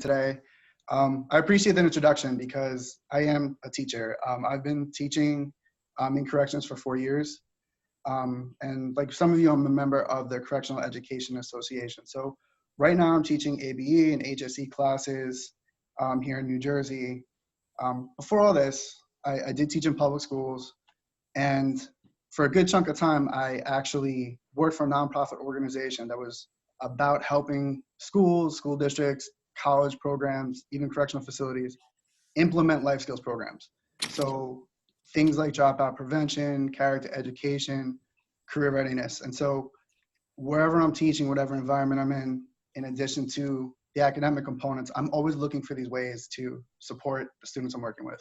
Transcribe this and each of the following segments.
today. I appreciate the introduction because I am a teacher. I've been teaching in corrections for 4 years. And like some of you, I'm a member of the Correctional Education Association. So right now I'm teaching ABE and HSE classes here in New Jersey. Before all this, I did teach in public schools. And for a good chunk of time, I actually worked for a nonprofit organization that was about helping schools, school districts, college programs, even correctional facilities implement life skills programs. So things like dropout prevention, character education, career readiness. And so wherever I'm teaching, whatever environment I'm in addition to the academic components, I'm always looking for these ways to support the students I'm working with.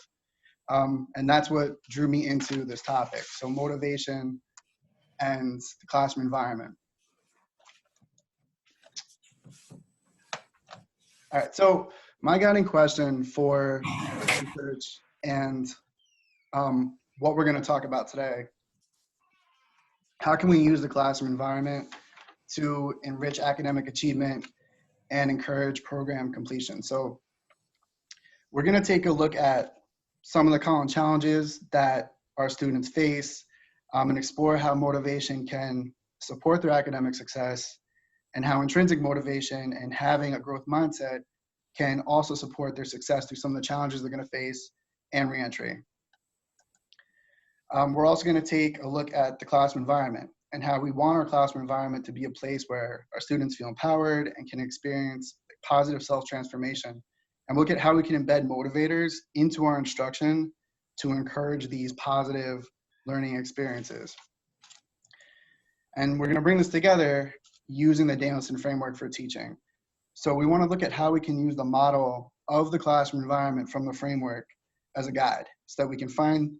And that's what drew me into this topic. So motivation and the classroom environment. All right, so my guiding question for research and what we're going to talk about today, how can we use the classroom environment to enrich academic achievement and encourage program completion? So we're going to take a look at some of the common challenges that our students face and explore how motivation can support their academic success, and how intrinsic motivation and having a growth mindset can also support their success through some of the challenges they're going to face and reentry. We're also going to take a look at the classroom environment and how we want our classroom environment to be a place where our students feel empowered and can experience positive self-transformation, and look at how we can embed motivators into our instruction to encourage these positive learning experiences. And we're going to bring this together using the Danielson Framework for teaching. So we want to look at how we can use the model of the classroom environment from the framework as a guide so that we can find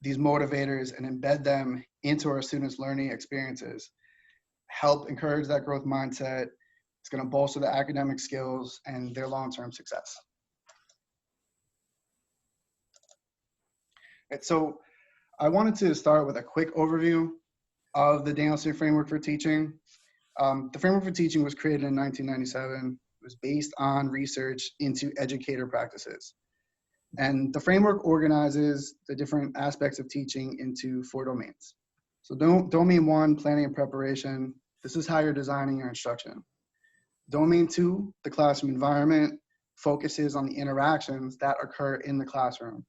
these motivators and embed them into our students' learning experiences, help encourage that growth mindset. It's going to bolster the academic skills and their long-term success. Right, so I wanted to start with a quick overview of the Danielson Framework for teaching. The Framework for Teaching was created in 1997. It was based on research into educator practices. And the framework organizes the different aspects of teaching into 4 domains. So domain 1, planning and preparation. This is how you're designing your instruction. Domain 2, the classroom environment, focuses on the interactions that occur in the classroom.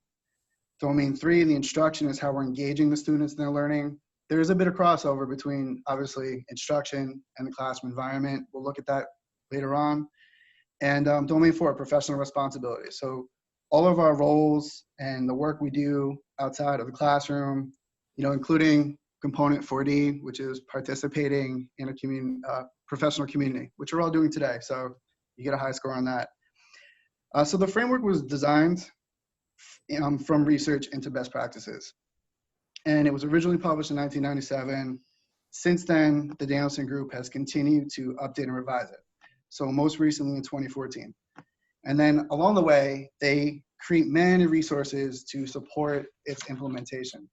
Domain 3, the instruction, is how we're engaging the students in their learning. There is a bit of crossover between, obviously, instruction and the classroom environment. We'll look at that later on. And domain 4, professional responsibility. So all of our roles and the work we do outside of the classroom, including component 4D, which is participating in a professional community, which we're all doing today. So you get a high score on that. So the framework was designed from research into best practices. And it was originally published in 1997. Since then, the Danielson Group has continued to update and revise it. So most recently in 2014. And then along the way, they create many resources to support its implementation.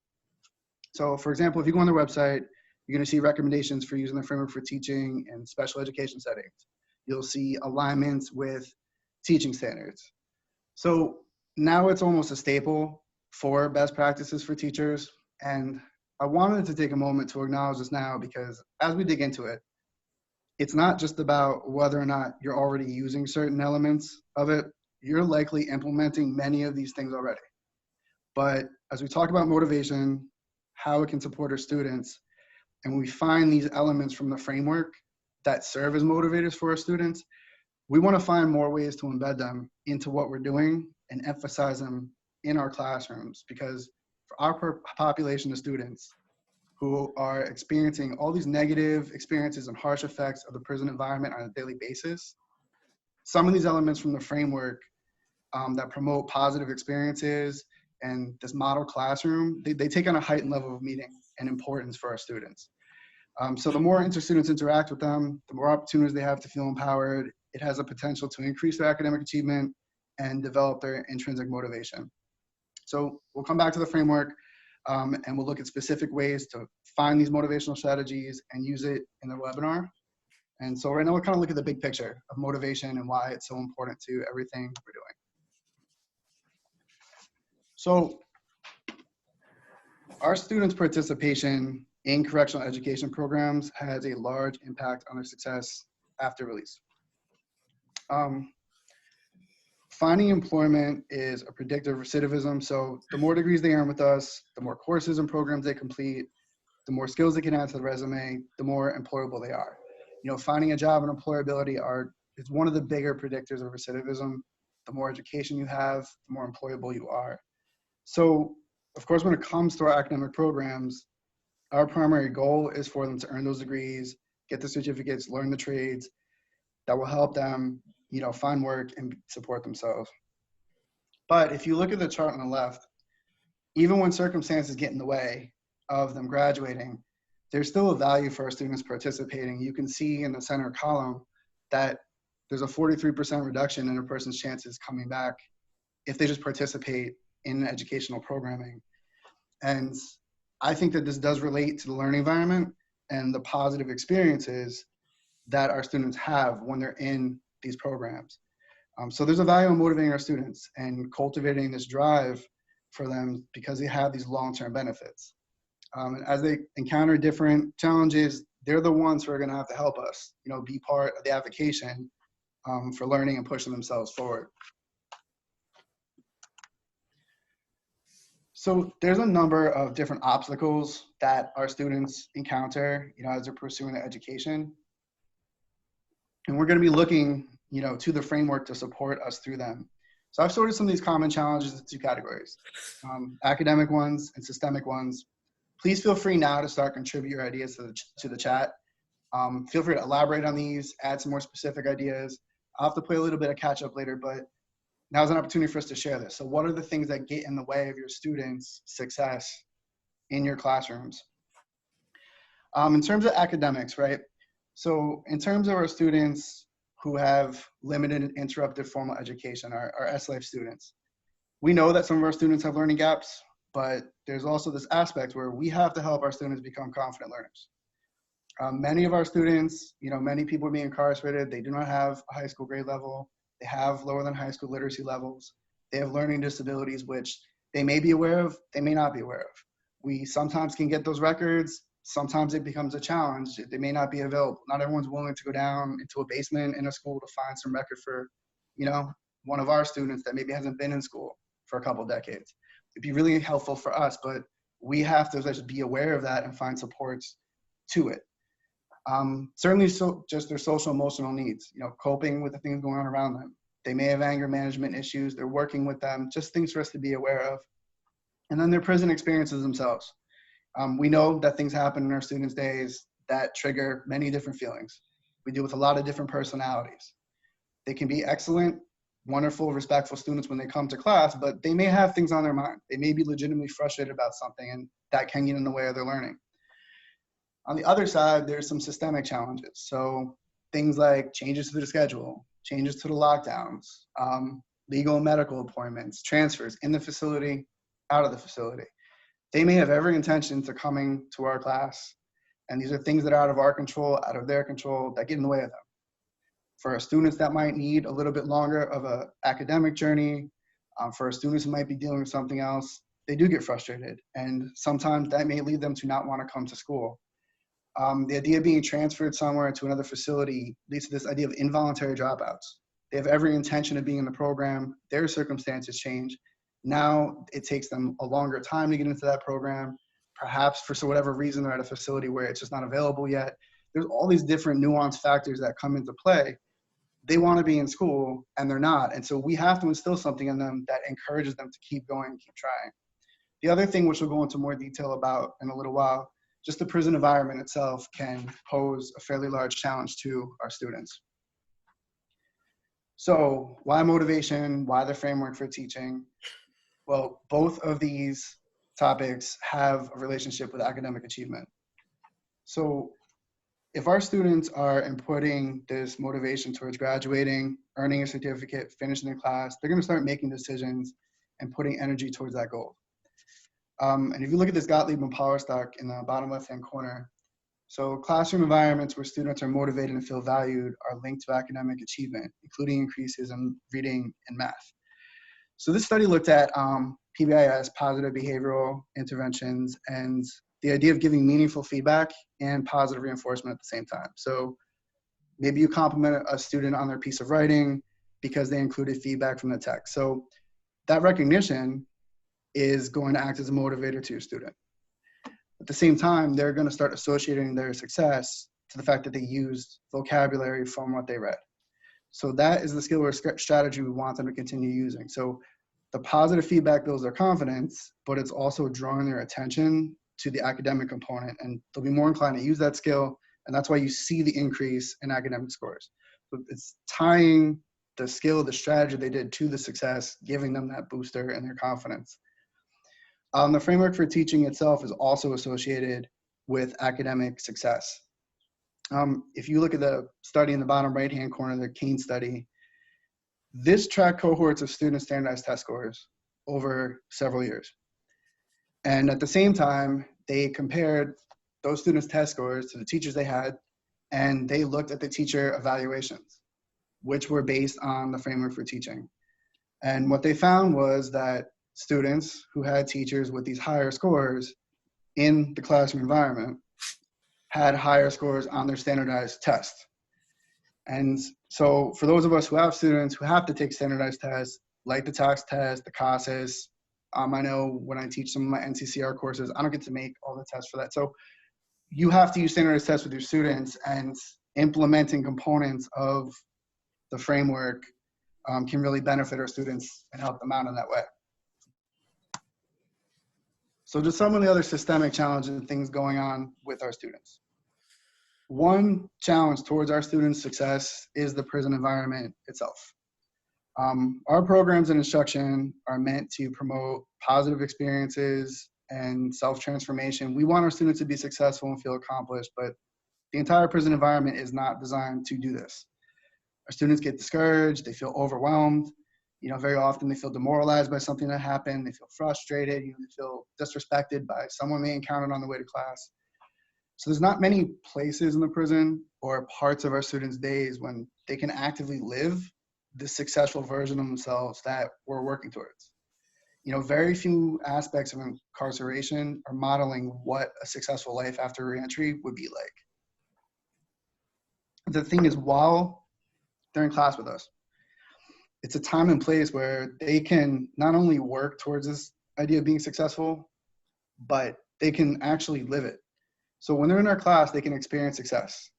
So for example, if you go on their website, you're gonna see recommendations for using the framework for teaching in special education settings. You'll see alignments with teaching standards. So now it's almost a staple for best practices for teachers. And I wanted to take a moment to acknowledge this now, because as we dig into it, it's not just about whether or not you're already using certain elements of it. You're likely implementing many of these things already. But as we talk about motivation, how it can support our students, and we find these elements from the framework that serve as motivators for our students, we want to find more ways to embed them into what we're doing and emphasize them in our classrooms, because for our population of students who are experiencing all these negative experiences and harsh effects of the prison environment on a daily basis, some of these elements from the framework that promote positive experiences and this model classroom, they take on a heightened level of meaning and importance for our students. So the more students interact with them, the more opportunities they have to feel empowered. It has a potential to increase their academic achievement and develop their intrinsic motivation. So we'll come back to the framework and we'll look at specific ways to find these motivational strategies and use it in the webinar. And so right now we'll kind of look at the big picture of motivation and why it's so important to everything we're doing. So our students' participation in correctional education programs has a large impact on their success after release. Finding employment is a predictor of recidivism. So the more degrees they earn with us, the more courses and programs they complete, the more skills they can add to the resume, the more employable they are. You know, finding a job and employability is one of the bigger predictors of recidivism. The more education you have, the more employable you are. So, of course, when it comes to our academic programs, our primary goal is for them to earn those degrees, get the certificates, learn the trades that will help them, you know, find work and support themselves. But if you look at the chart on the left, even when circumstances get in the way of them graduating, there's still a value for our students participating. You can see in the center column that there's a 43% reduction in a person's chances coming back if they just participate in educational programming. And I think that this does relate to the learning environment and the positive experiences that our students have when they're in these programs. So there's a value in motivating our students and cultivating this drive for them because they have these long-term benefits. And as they encounter different challenges, they're the ones who are going to have to help us, you know, be part of the advocation for learning and pushing themselves forward. So there's a number of different obstacles that our students encounter, you know, as they're pursuing their education. And we're going to be looking, you know, to the framework to support us through them. So I've sorted some of these common challenges into two categories, academic ones and systemic ones. Please feel free now to start contribute your ideas to the chat. Feel free to elaborate on these, add some more specific ideas. I'll have to play a little bit of catch up later, but now's an opportunity for us to share this. So what are the things that get in the way of your students' success in your classrooms? In terms of academics, right? So in terms of our students who have limited and interrupted formal education, our S-Life students, we know that some of our students have learning gaps, but there's also this aspect where we have to help our students become confident learners. Many of our students, you know, many people are being incarcerated. They do not have a high school grade level. They have lower than high school literacy levels. They have learning disabilities, which they may be aware of, they may not be aware of. We sometimes can get those records. Sometimes it becomes a challenge. They may not be available. Not everyone's willing to go down into a basement in a school to find some record for, you know, one of our students that maybe hasn't been in school for a couple decades. It'd be really helpful for us, but we have to just be aware of that and find supports to it. Certainly just their social emotional needs, you know, coping with the things going on around them. They may have anger management issues. They're working with them, just things for us to be aware of. And then their prison experiences themselves. We know that things happen in our students' days that trigger many different feelings. We deal with a lot of different personalities. They can be excellent, wonderful, respectful students when they come to class, but they may have things on their mind. They may be legitimately frustrated about something, and that can get in the way of their learning. On the other side, there's some systemic challenges. So things like changes to the schedule, changes to the lockdowns, legal and medical appointments, transfers in the facility, out of the facility. They may have every intention to coming to our class, and these are things that are out of our control, out of their control, that get in the way of them. For our students that might need a little bit longer of an academic journey, for our students who might be dealing with something else, they do get frustrated, and sometimes that may lead them to not want to come to school. The idea of being transferred somewhere to another facility leads to this idea of involuntary dropouts. They have every intention of being in the program, their circumstances change. Now it takes them a longer time to get into that program. Perhaps for whatever reason they're at a facility where it's just not available yet. There's all these different nuanced factors that come into play. They want to be in school and they're not. And so we have to instill something in them that encourages them to keep going and keep trying. The other thing, which we'll go into more detail about in a little while, just the prison environment itself can pose a fairly large challenge to our students. So why motivation? Why the framework for teaching? Well, both of these topics have a relationship with academic achievement. So if our students are inputting this motivation towards graduating, earning a certificate, finishing the class, they're going to start making decisions and putting energy towards that goal. And if you look at this Gottlieb and Powerstock in the bottom left-hand corner, So classroom environments where students are motivated and feel valued are linked to academic achievement, including increases in reading and math. So this study looked at PBIS, positive behavioral interventions, and the idea of giving meaningful feedback and positive reinforcement at the same time. So maybe you compliment a student on their piece of writing because they included feedback from the text. So that recognition is going to act as a motivator to your student. At the same time, they're going to start associating their success to the fact that they used vocabulary from what they read. So that is the skill or strategy we want them to continue using. So the positive feedback builds their confidence, but it's also drawing their attention to the academic component, and they'll be more inclined to use that skill. And that's why you see the increase in academic scores. So it's tying the skill, the strategy they did to the success, giving them that booster in their confidence. The framework for teaching itself is also associated with academic success. If you look at the study in the bottom right-hand corner, the Kean study, this tracked cohorts of student standardized test scores over several years. And at the same time, they compared those students' test scores to the teachers they had, and they looked at the teacher evaluations, which were based on the framework for teaching. And what they found was that students who had teachers with these higher scores in the classroom environment had higher scores on their standardized tests. And so for those of us who have students who have to take standardized tests, like the TOEIC test, the CASAS, I know when I teach some of my NCCR courses, I don't get to make all the tests for that. So you have to use standardized tests with your students, and implementing components of the framework can really benefit our students and help them out in that way. So just some of the other systemic challenges and things going on with our students. One challenge towards our students' success is the prison environment itself. Our programs and instruction are meant to promote positive experiences and self-transformation. We want our students to be successful and feel accomplished, but the entire prison environment is not designed to do this. Our students get discouraged, they feel overwhelmed. Very often they feel demoralized by something that happened, they feel frustrated, they feel disrespected by someone they encountered on the way to class. So there's not many places in the prison or parts of our students' days when they can actively live the successful version of themselves that we're working towards. Very few aspects of incarceration are modeling what a successful life after reentry would be like. The thing is, while they're in class with us, it's a time and place where they can not only work towards this idea of being successful, but they can actually live it. So when they're in our class, they can experience success.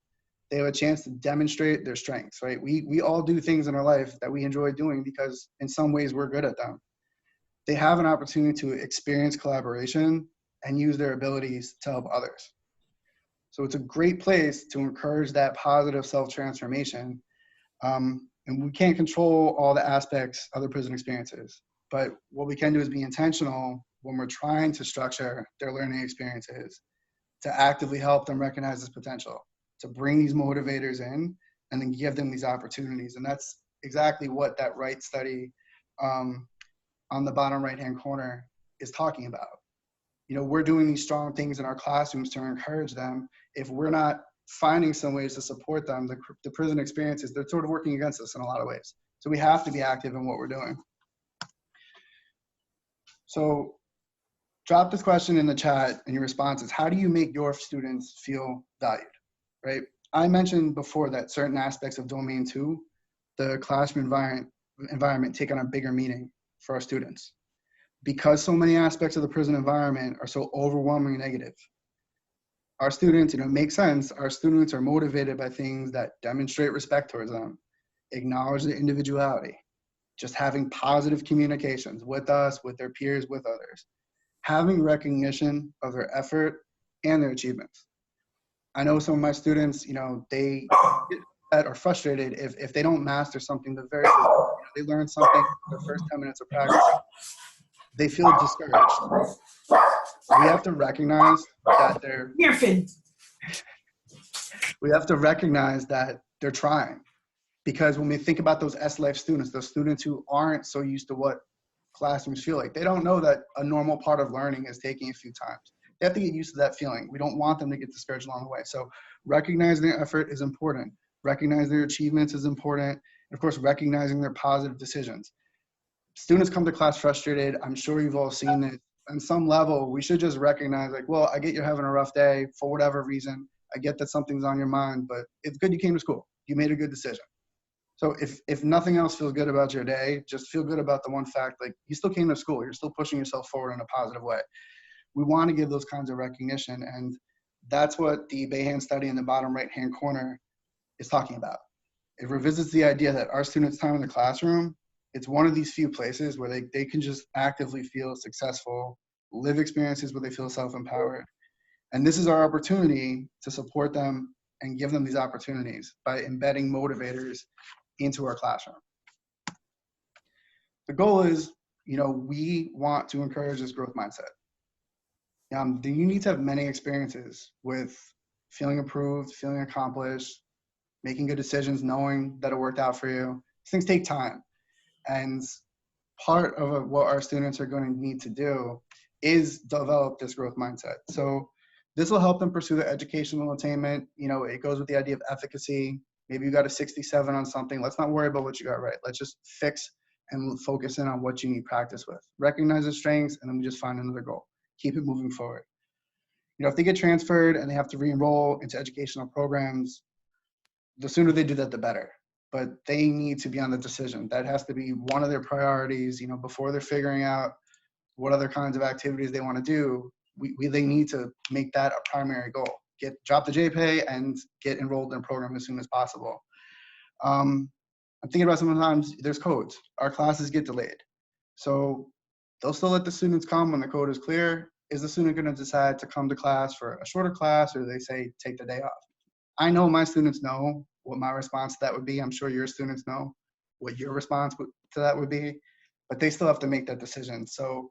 They have a chance to demonstrate their strengths, right? We all do things in our life that we enjoy doing because in some ways we're good at them. They have an opportunity to experience collaboration and use their abilities to help others. So it's a great place to encourage that positive self-transformation. And we can't control all the aspects of the prison experiences, but what we can do is be intentional when we're trying to structure their learning experiences to actively help them recognize this potential, to bring these motivators in and then give them these opportunities. And that's exactly what that Wright study on the bottom right-hand corner is talking about. We're doing these strong things in our classrooms to encourage them. If we're not finding some ways to support them, the prison experiences, they're sort of working against us in a lot of ways. So we have to be active in what we're doing. So drop this question in the chat and your responses. How do you make your students feel valued, right? I mentioned before that certain aspects of Domain 2, the classroom environment take on a bigger meaning for our students. Because so many aspects of the prison environment are so overwhelmingly negative, our students, it makes sense, our students are motivated by things that demonstrate respect towards them, acknowledge their individuality, just having positive communications with us, with their peers, with others, having recognition of their effort and their achievements. I know some of my students, they get upset or frustrated if they don't master something the very first time. They learn something the first 10 minutes of practice. They feel discouraged. We have to recognize that they're trying. Because when we think about those S-Life students, those students who aren't so used to what classrooms feel like, they don't know that a normal part of learning is taking a few times. they have to get used to that feeling. We don't want them to get discouraged along the way. So recognizing their effort is important. Recognizing their achievements is important. And of course, recognizing their positive decisions. Students come to class frustrated. I'm sure you've all seen it. On some level, we should just recognize, like, well, I get you're having a rough day for whatever reason. I get that something's on your mind, but it's good you came to school. You made a good decision. So if nothing else feels good about your day, just feel good about the one fact, like, you still came to school. You're still pushing yourself forward in a positive way. We want to give those kinds of recognition, and that's what the Bayhan study in the bottom right-hand corner is talking about. It revisits the idea that our students' time in the classroom, it's one of these few places where they can just actively feel successful, live experiences where they feel self-empowered. And this is our opportunity to support them and give them these opportunities by embedding motivators into our classroom. The goal is, we want to encourage this growth mindset. You need to have many experiences with feeling approved, feeling accomplished, making good decisions, knowing that it worked out for you. These things take time. And part of what our students are going to need to do is develop this growth mindset. So this will help them pursue their educational attainment. It goes with the idea of efficacy. Maybe you got a 67 on something. Let's not worry about what you got right. Let's just fix and focus in on what you need practice with. Recognize the strengths, and then we just find another goal. Keep it moving forward. If they get transferred and they have to re-enroll into educational programs, the sooner they do that, the better. But they need to be on the decision. That has to be one of their priorities, before they're figuring out what other kinds of activities they want to do. They need to make that a primary goal. Drop the JPay and get enrolled in a program as soon as possible. I'm thinking about sometimes there's codes. Our classes get delayed. So they'll still let the students come when the code is clear. Is the student going to decide to come to class for a shorter class, or they say take the day off? I know my students know what my response to that would be. I'm sure your students know what your response to that would be, but they still have to make that decision. So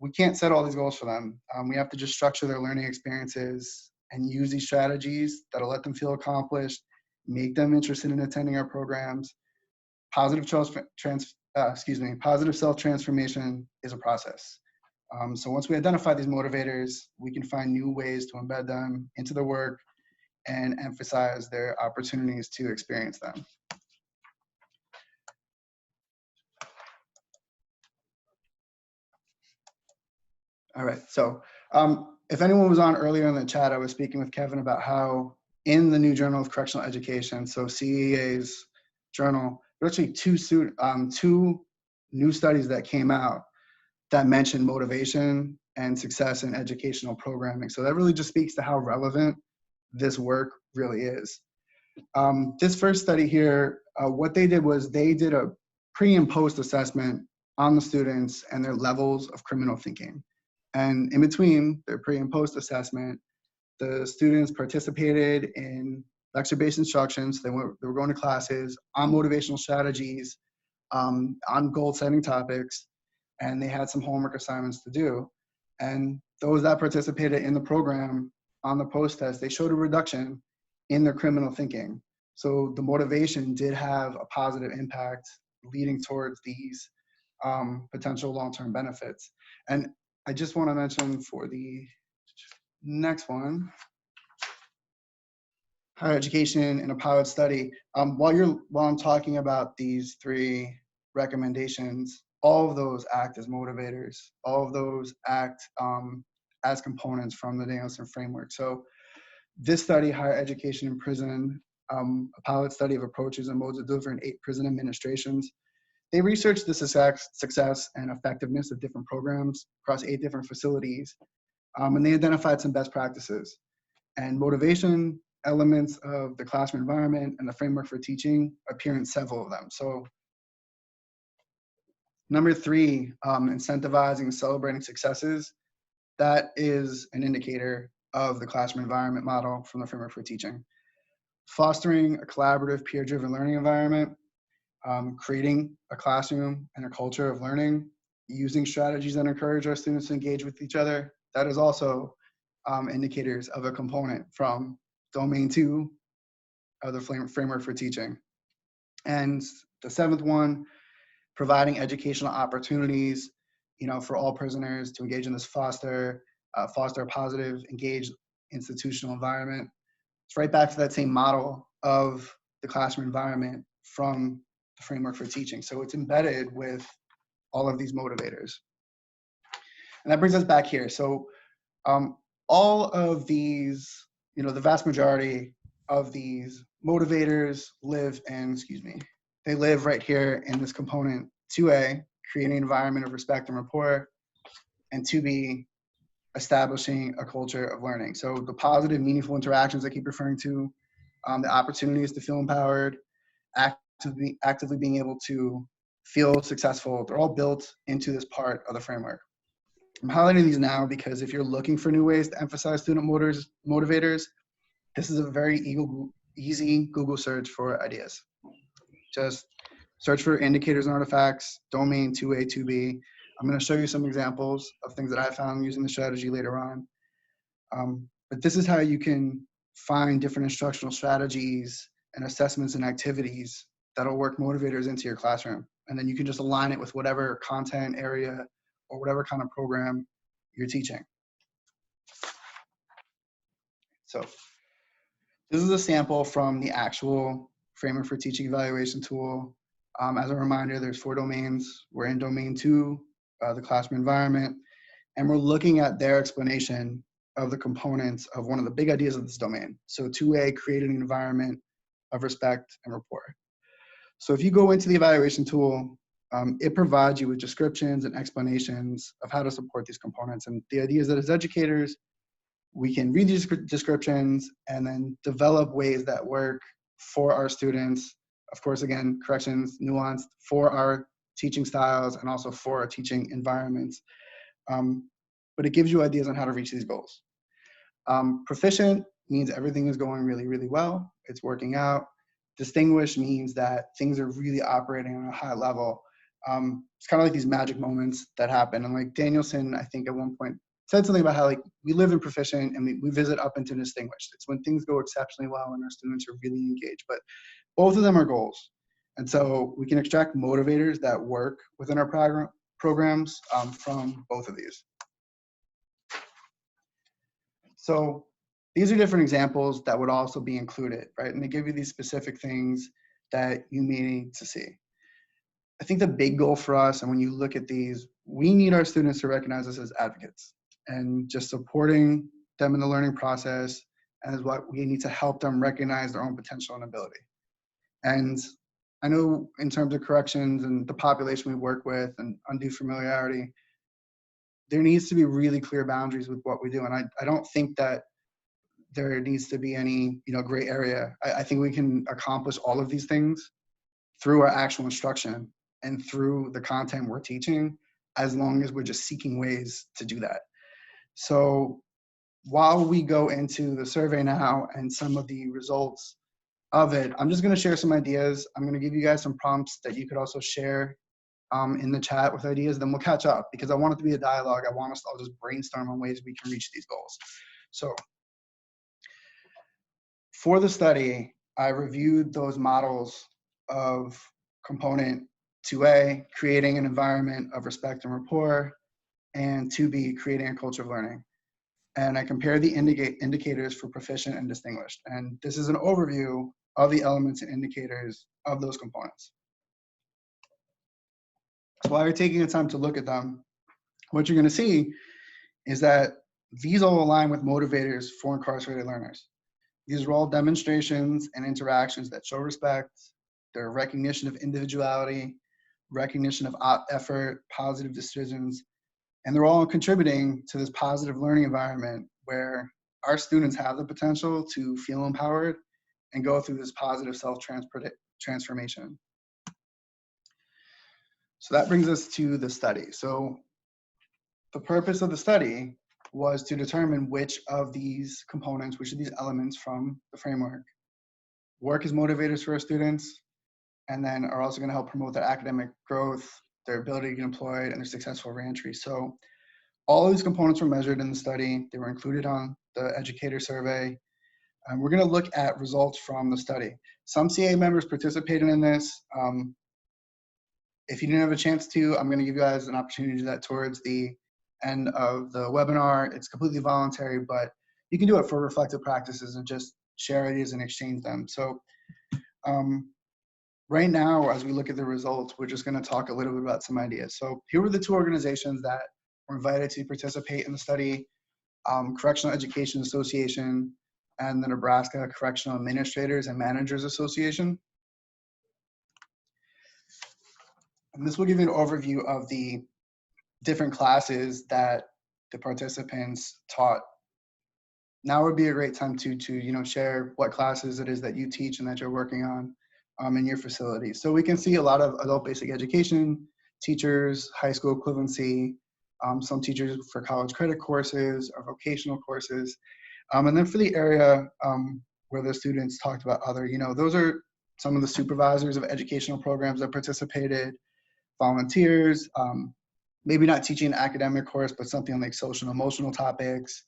we can't set all these goals for them. We have to just structure their learning experiences and use these strategies that'll let them feel accomplished, make them interested in attending our programs. Positive self-transformation is a process. So once we identify these motivators, we can find new ways to embed them into the work and emphasize their opportunities to experience them. All right, so if anyone was on earlier in the chat, I was speaking with Kevin about how in the new Journal of Correctional Education, so CEA's journal, there are actually two new studies that came out that mention motivation and success in educational programming. So that really just speaks to how relevant this work really is. This first study here, what they did was they did a pre and post assessment on the students and their levels of criminal thinking. And in between their pre and post assessment, the students participated in lecture-based instructions. They were going to classes on motivational strategies, on goal-setting topics, and they had some homework assignments to do. And those that participated in the program on the post test, they showed a reduction in their criminal thinking. So the motivation did have a positive impact leading towards these potential long-term benefits. And I just want to mention for the next one, higher education in a pilot study. While I'm talking about these three recommendations, all of those act as motivators. All of those act as components from the Danielson Framework. So this study, higher education in prison, a pilot study of approaches and modes of delivering 8 prison administrations. They researched the success and effectiveness of different programs across 8 different facilities, and they identified some best practices. And motivation, elements of the classroom environment, and the framework for teaching appear in several of them. So number 3, incentivizing and celebrating successes. That is an indicator of the classroom environment model from the framework for teaching. Fostering a collaborative, peer-driven learning environment, creating a classroom and a culture of learning, using strategies that encourage our students to engage with each other. That is also indicators of a component from domain 2 of the framework for teaching. And the 7th one, providing educational opportunities, for all prisoners to engage in this foster foster a positive, engaged institutional environment. It's right back to that same model of the classroom environment from the framework for teaching. So it's embedded with all of these motivators. And that brings us back here. So all of these, the vast majority of these motivators live in, they live right here in this component 2A, creating an environment of respect and rapport, and 2B, establishing a culture of learning. So the positive, meaningful interactions I keep referring to, the opportunities to feel empowered, actively being able to feel successful, they're all built into this part of the framework. I'm highlighting these now because if you're looking for new ways to emphasize student motivators, this is a very easy Google search for ideas. Just search for indicators and artifacts, domain 2A, 2B. I'm going to show you some examples of things that I found using the strategy later on. But this is how you can find different instructional strategies and assessments and activities that'll work motivators into your classroom. And then you can just align it with whatever content area or whatever kind of program you're teaching. So this is a sample from the actual Framework for Teaching evaluation tool. As a reminder, there's 4 domains. We're in domain 2, the classroom environment, and we're looking at their explanation of the components of one of the big ideas of this domain. So 2A, creating an environment of respect and rapport. So if you go into the evaluation tool, it provides you with descriptions and explanations of how to support these components. And the idea is that as educators, we can read these descriptions and then develop ways that work for our students. Of course, again, corrections, nuanced for our teaching styles and also for our teaching environments. But it gives you ideas on how to reach these goals. Proficient means everything is going really, really well. It's working out. Distinguished means that things are really operating on a high level. It's kind of like these magic moments that happen. And like Danielson, I think at one point said something about how like we live in proficient and we visit up into distinguished. It's when things go exceptionally well and our students are really engaged, but both of them are goals. And so we can extract motivators that work within our programs from both of these. So these are different examples that would also be included, right? And they give you these specific things that you may need to see. I think the big goal for us, and when you look at these, we need our students to recognize us as advocates and just supporting them in the learning process, and is what we need to help them recognize their own potential and ability. And I know in terms of corrections and the population we work with and undue familiarity, there needs to be really clear boundaries with what we do. And I don't think that there needs to be any gray area. I think we can accomplish all of these things through our actual instruction and through the content we're teaching, as long as we're just seeking ways to do that. So while we go into the survey now and some of the results of it, I'm just going to share some ideas. I'm going to give you guys some prompts that you could also share in the chat with ideas. Then we'll catch up because I want it to be a dialogue. I want us to all just brainstorm on ways we can reach these goals. So for the study, I reviewed those models of component 2A, creating an environment of respect and rapport, and 2B, creating a culture of learning. And I compared the indicators for proficient and distinguished. And this is an overview of the elements and indicators of those components. So while you're taking the time to look at them, what you're going to see is that these all align with motivators for incarcerated learners. These are all demonstrations and interactions that show respect, their recognition of individuality, recognition of effort, positive decisions, and they're all contributing to this positive learning environment where our students have the potential to feel empowered and go through this positive self-transformation. So that brings us to the study. So the purpose of the study was to determine which of these components, which of these elements from the framework work as motivators for our students, and then are also going to help promote their academic growth, their ability to get employed, and their successful reentry. So all of these components were measured in the study. They were included on the educator survey. And we're going to look at results from the study. Some CA members participated in this. If you didn't have a chance to, I'm going to give you guys an opportunity to do that towards the end of the webinar. It's completely voluntary, but you can do it for reflective practices and just share ideas and exchange them. So right now, as we look at the results, we're just going to talk a little bit about some ideas. So here were the two organizations that were invited to participate in the study: Correctional Education Association and the Nebraska Correctional Administrators and Managers Association. And this will give you an overview of the different classes that the participants taught. Now would be a great time to share what classes it is that you teach and that you're working on in your facility. So we can see a lot of adult basic education teachers, high school equivalency, some teachers for college credit courses or vocational courses. And then for the area where the students talked about other, those are some of the supervisors of educational programs that participated, volunteers, maybe not teaching an academic course, but something like social and emotional topics.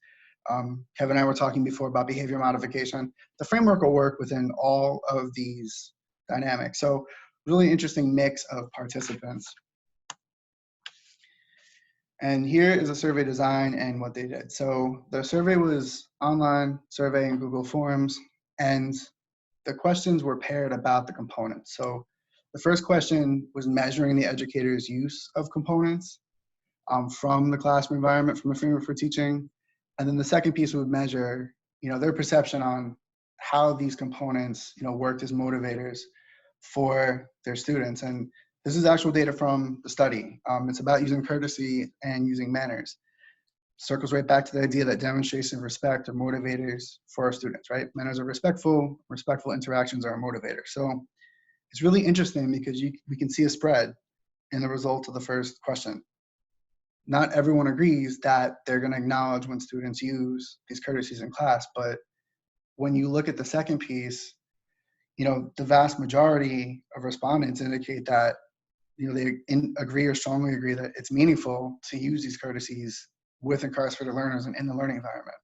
Kevin and I were talking before about behavior modification. The framework will work within all of these dynamics. So really interesting mix of participants. And here is a survey design and what they did. So the survey was online survey in Google Forms, and the questions were paired about the components. So the first question was measuring the educator's use of components from the classroom environment, from the framework for teaching. And then the second piece would measure, their perception on how these components, worked as motivators for their students. And this is actual data from the study. It's about using courtesy and using manners. Circles right back to the idea that demonstration of respect are motivators for our students, right? Manners are respectful interactions are a motivator. So it's really interesting because we can see a spread in the result of the first question. Not everyone agrees that they're going to acknowledge when students use these courtesies in class, but when you look at the second piece, the vast majority of respondents indicate that they agree or strongly agree that it's meaningful to use these courtesies with incarcerated learners and in the learning environment.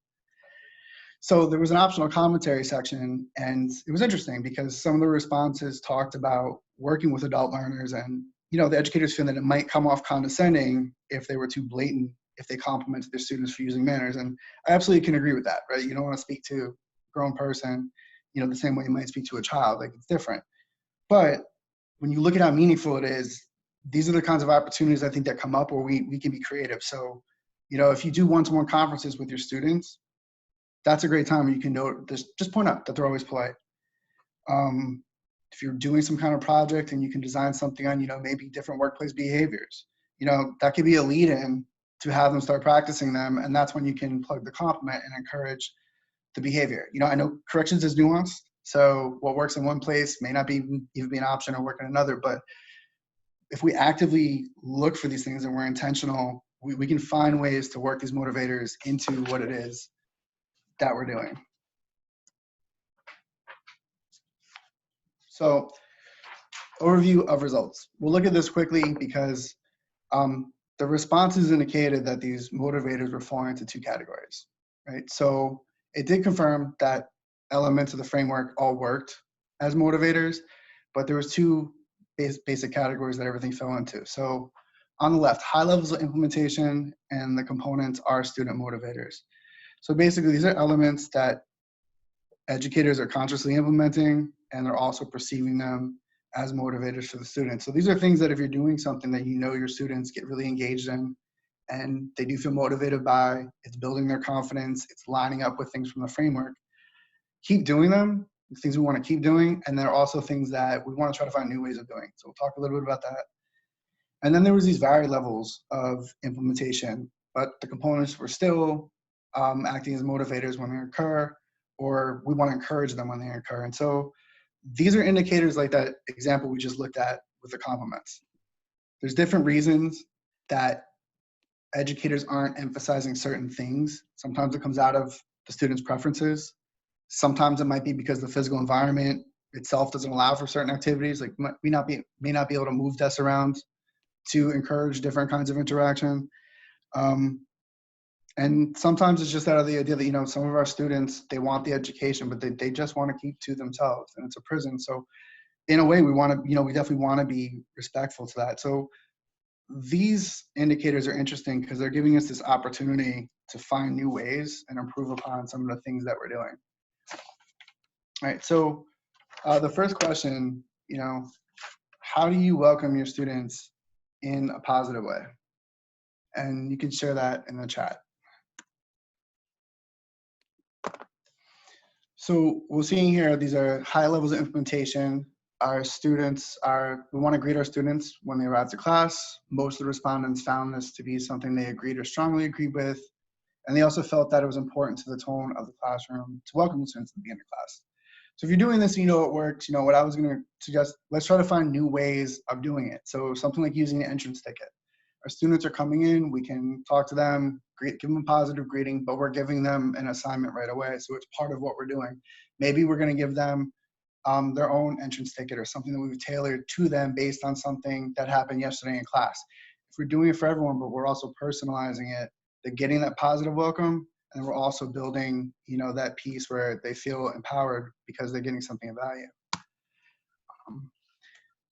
So there was an optional commentary section, and it was interesting because some of the responses talked about working with adult learners, and the educators feel that it might come off condescending if they were too blatant, if they complimented their students for using manners. And I absolutely can agree with that, right? You don't want to speak to a grown person, the same way you might speak to a child, like it's different. But when you look at how meaningful it is, these are the kinds of opportunities I think that come up where we can be creative. So, if you do one-to-one conferences with your students, that's a great time where you can just point out that they're always polite. If you're doing some kind of project and you can design something on, maybe different workplace behaviors, that could be a lead-in to have them start practicing them. And that's when you can plug the compliment and encourage the behavior. I know corrections is nuanced. So what works in one place may not even be an option or work in another. But if we actively look for these things and we're intentional, we can find ways to work these motivators into what it is that we're doing. So overview of results. We'll look at this quickly because the responses indicated that these motivators were falling into two categories, right? So it did confirm that elements of the framework all worked as motivators, but there was two basic categories that everything fell into. So on the left, high levels of implementation, and the components are student motivators. So basically these are elements that educators are consciously implementing, and they're also perceiving them as motivators for the students. So these are things that if you're doing something that your students get really engaged in and they do feel motivated by, it's building their confidence, it's lining up with things from the framework, keep doing them, things we want to keep doing, and there are also things that we want to try to find new ways of doing. So we'll talk a little bit about that. And then there was these varied levels of implementation, but the components were still acting as motivators when they occur, or we want to encourage them when they occur. And so these are indicators like that example we just looked at with the compliments. There's different reasons that educators aren't emphasizing certain things. Sometimes it comes out of the students' preferences. Sometimes it might be because the physical environment itself doesn't allow for certain activities, like may not be able to move desks around to encourage different kinds of interaction. And sometimes it's just out of the idea that, some of our students, they want the education, but they just want to keep to themselves, and it's a prison. So in a way, we want to, we definitely want to be respectful to that. So these indicators are interesting because they're giving us this opportunity to find new ways and improve upon some of the things that we're doing. All right, so the first question, how do you welcome your students in a positive way? And you can share that in the chat. So we're seeing here, these are high levels of implementation. Our students we want to greet our students when they arrive to class. Most of the respondents found this to be something they agreed or strongly agreed with. And they also felt that it was important to the tone of the classroom to welcome the students at the beginning of class. So if you're doing this and you know it works, what I was going to suggest, let's try to find new ways of doing it. So something like using the entrance ticket. Our students are coming in, we can talk to them, give them a positive greeting, but we're giving them an assignment right away. So it's part of what we're doing. Maybe we're going to give them their own entrance ticket or something that we've tailored to them based on something that happened yesterday in class. If we're doing it for everyone, but we're also personalizing it, they're getting that positive welcome, and we're also building, that piece where they feel empowered because they're getting something of value.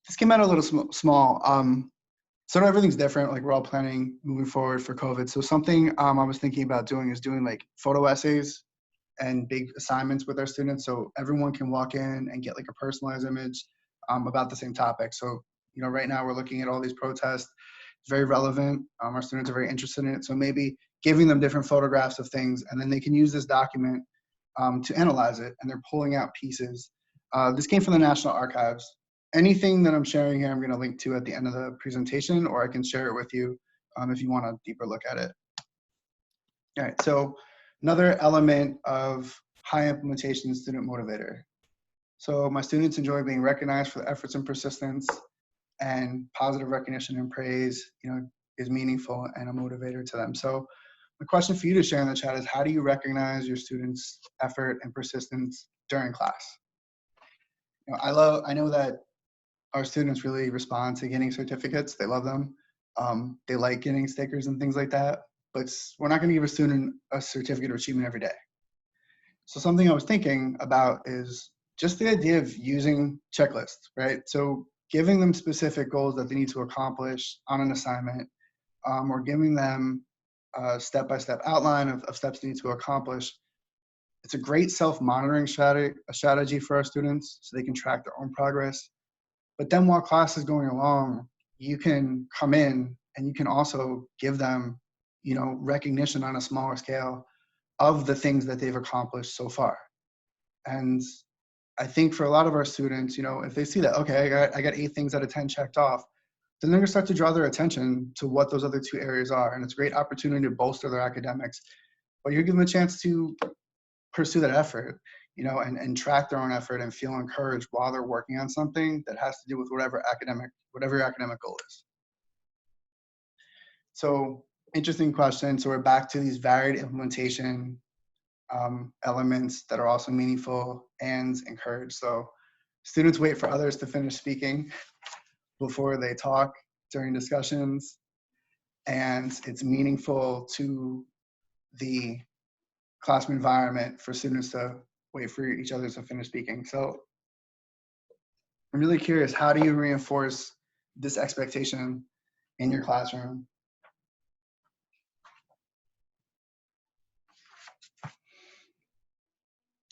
This came out a little small. So everything's different. Like, we're all planning moving forward for COVID. So something I was thinking about doing is doing like photo essays and big assignments with our students, so everyone can walk in and get like a personalized image about the same topic. So right now we're looking at all these protests. It's very relevant. Our students are very interested in it. So maybe giving them different photographs of things, and then they can use this document to analyze it, and they're pulling out pieces. This came from the National Archives. Anything that I'm sharing here, I'm going to link to at the end of the presentation, or I can share it with you if you want a deeper look at it. All right, so another element of high implementation student motivator. So my students enjoy being recognized for their efforts and persistence, and positive recognition and praise, is meaningful and a motivator to them. So the question for you to share in the chat is, how do you recognize your students' effort and persistence during class? I know that our students really respond to getting certificates. They love them. They like getting stickers and things like that, but we're not going to give a student a certificate of achievement every day. So something I was thinking about is just the idea of using checklists, right? So giving them specific goals that they need to accomplish on an assignment, or giving them a step-by-step outline of steps they need to accomplish. It's a great self-monitoring strategy for our students so they can track their own progress. But then while class is going along, you can come in and you can also give them, recognition on a smaller scale of the things that they've accomplished so far. And I think for a lot of our students, if they see that, okay, I got 8 things out of 10 checked off, then they're gonna start to draw their attention to what those other 2 areas are. And it's a great opportunity to bolster their academics, but you're giving them a chance to pursue that effort, and track their own effort and feel encouraged while they're working on something that has to do with whatever your academic goal is. So interesting question. So we're back to these varied implementation elements that are also meaningful and encouraged. So students wait for others to finish speaking before they talk during discussions, and it's meaningful to the classroom environment for students to wait for each other to finish speaking. So I'm really curious, how do you reinforce this expectation in your classroom?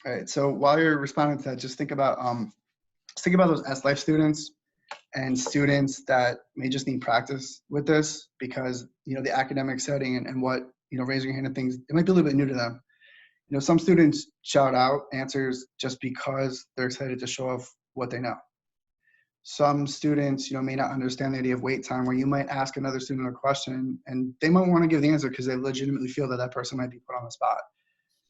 All right, so while you're responding to that, just think about those S-Life students and students that may just need practice with this, because the academic setting and what raising your hand and things, it might be a little bit new to them. Some students shout out answers just because they're excited to show off what they know. Some students may not understand the idea of wait time, where you might ask another student a question and they might want to give the answer because they legitimately feel that that person might be put on the spot.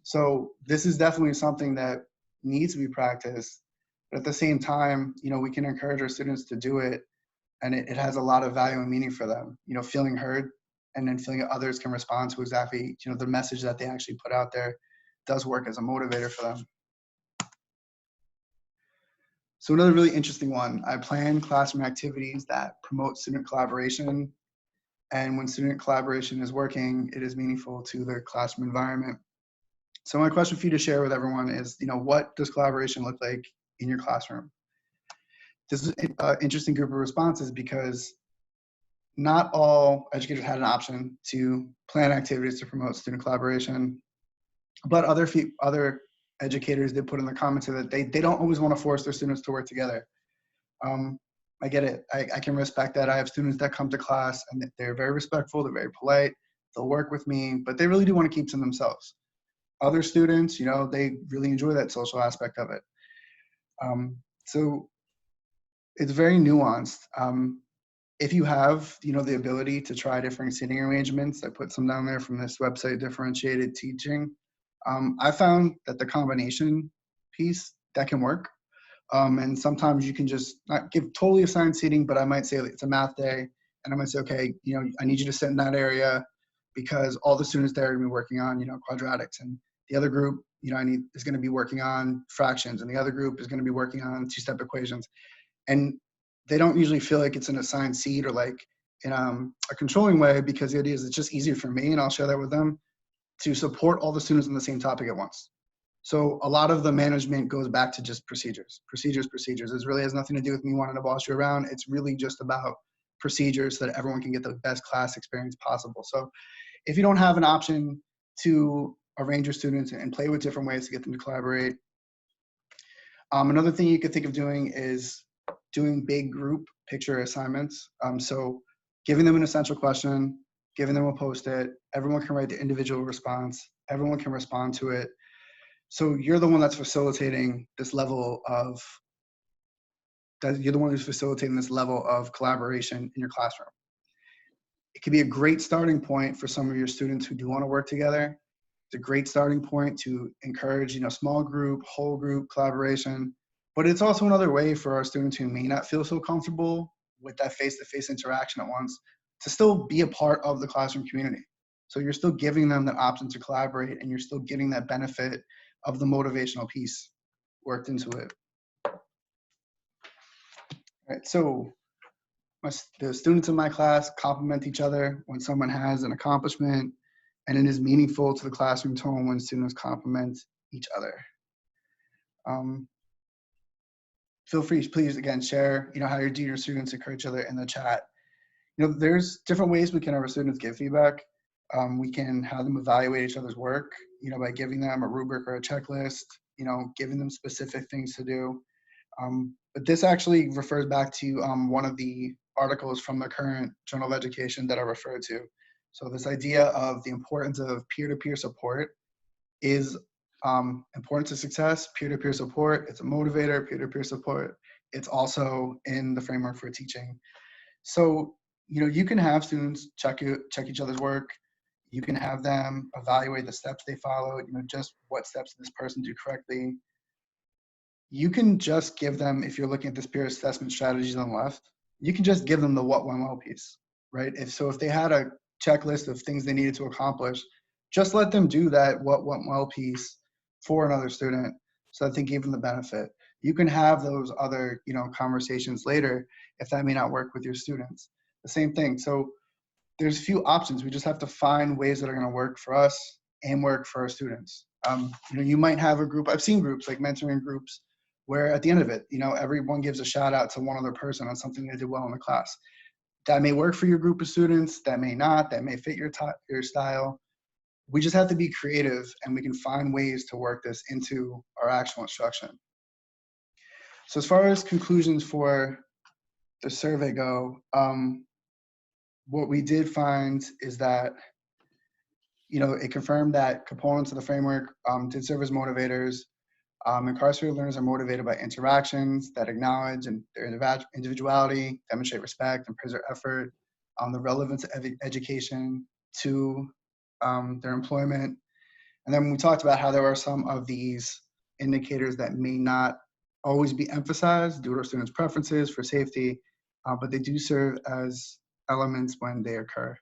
So this is definitely something that needs to be practiced. But at the same time, we can encourage our students to do it, and it has a lot of value and meaning for them. Feeling heard, and then feeling that others can respond to exactly the message that they actually put out there does work as a motivator for them. So another really interesting one, I plan classroom activities that promote student collaboration. And when student collaboration is working, it is meaningful to the classroom environment. So my question for you to share with everyone is, what does collaboration look like in your classroom? This is an interesting group of responses because not all educators had an option to plan activities to promote student collaboration, but other educators did put in the comments that they don't always want to force their students to work together. I get it. I can respect that. I have students that come to class and they're very respectful, they're very polite, they'll work with me, but they really do want to keep to themselves. Other students, you know, they really enjoy that social aspect of it. So it's very nuanced. If you have, you know, the ability to try different seating arrangements, I put some down there from this website, Differentiated Teaching. I found that the combination piece, that can work. And sometimes you can just not give totally assigned seating, but I might say it's a math day, and I might say, okay, you know, I need you to sit in that area because all the students there are going to be working on, you know, quadratics, and the other group, you know, is going to be working on fractions, and the other group is going to be working on two-step equations. And they don't usually feel like it's an assigned seat or like in a controlling way, because the idea is it's just easier for me, and I'll share that with them, to support all the students on the same topic at once. So a lot of the management goes back to just procedures. It really has nothing to do with me wanting to boss you around. It's really just about procedures so that everyone can get the best class experience possible. So if you don't have an option to arrange your students and play with different ways to get them to collaborate, another thing you could think of doing is doing big group picture assignments. So giving them an essential question, giving them a Post-it, everyone can write the individual response, everyone can respond to it. So you're the one that's facilitating this level of, collaboration in your classroom. It could be a great starting point for some of your students who do want to work together. It's a great starting point to encourage, you know, small group, whole group collaboration. But it's also another way for our students who may not feel so comfortable with that face-to-face interaction at once to still be a part of the classroom community. So you're still giving them that option to collaborate, and you're still getting that benefit of the motivational piece worked into it. All right, so the students in my class compliment each other when someone has an accomplishment, and it is meaningful to the classroom tone when students compliment each other. Feel free, please, again, share, you know, how your students encourage each other in the chat. You know, there's different ways we can have our students give feedback. We can have them evaluate each other's work, you know, by giving them a rubric or a checklist, you know, giving them specific things to do. But this actually refers back to one of the articles from the current Journal of Education that I referred to. So this idea of the importance of peer-to-peer support is important to success. Peer-to-peer support, it's a motivator. Peer-to-peer support, it's also in the framework for teaching. So, you know, you can have students check each other's work. You can have them evaluate the steps they followed, you know, just what steps did this person do correctly. You can just give them, if you're looking at this peer assessment strategies on the left, you can just give them the what went well piece, right? If they had a checklist of things they needed to accomplish, just let them do that what went well piece for another student so that they give them the benefit. You can have those other, you know, conversations later if that may not work with your students. The same thing. So there's few options. We just have to find ways that are going to work for us and work for our students. You know, you might have a group. I've seen groups like mentoring groups where at the end of it, you know, everyone gives a shout out to one other person on something they did well in the class. That may work for your group of students. That may not. That may fit your style. We just have to be creative, and we can find ways to work this into our actual instruction. So as far as conclusions for the survey go, what we did find is that, you know, it confirmed that components of the framework did serve as motivators. Incarcerated learners are motivated by interactions that acknowledge and their individuality, demonstrate respect, and praise their effort, the relevance of education to their employment. And then we talked about how there are some of these indicators that may not always be emphasized due to our students' preferences for safety, but they do serve as elements when they occur.